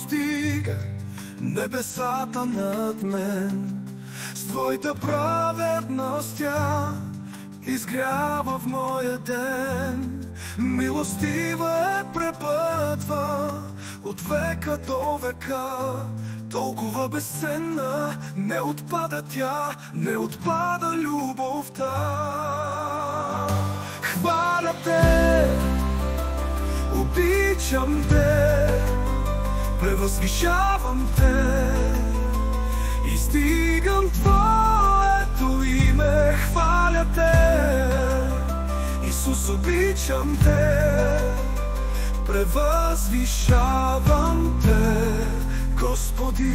достига небесата над мен. С Твоята праведност тя изгрява в моя ден. Милостива е, препътва от века до века. Толкова безценна, не отпада тя, не отпада любовта. Хваля Те, обичам Те, превъзвишавам Те и стигам Твоето име. Хваля Те, Исус, обичам Те, превъзвишавам Те, Господи.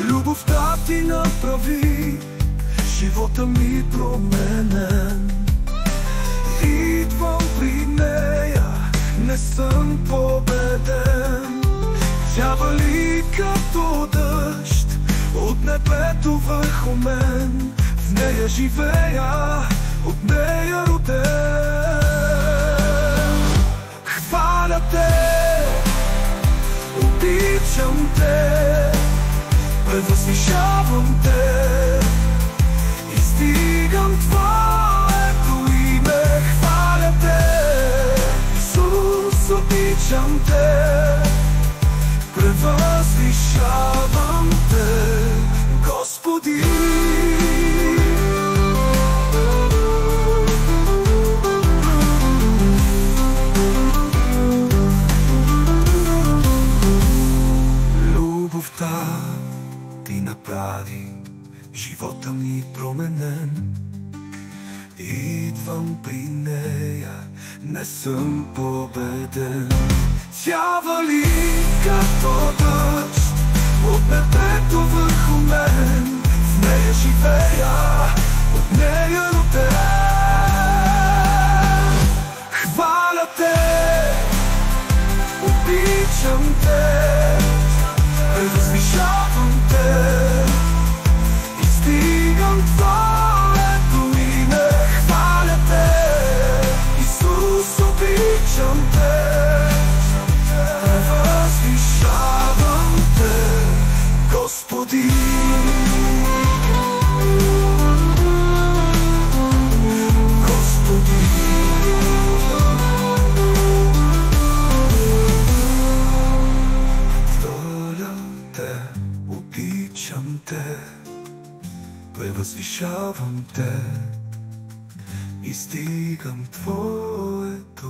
Любовта Ти направи живота ми променен. Идвам при нея, не съм победен. Тя вали като дъжд от небето върху мен. В нея живея, от нея роден. Хваля Те, обичам Те, превъзвишавам Те и стигам Твоето име. Хваля Те, Исус, обичам Те, превъзвишавам Те, Господи. Любовта Ти направи живота ми променен. Идвам при нея, не съм победен. Тя вали като дъжд от небето върху мен. В нея живея, от нея роден. Хваля Те, обичам Те, превъзвишавам Те и стигам Твоето име. Хваля Те, Исус, обичам Те, превъзвишавам Те, Господи. Господи. Хваля Те, обичам Те, превъзвишавам Те и стигам Твоето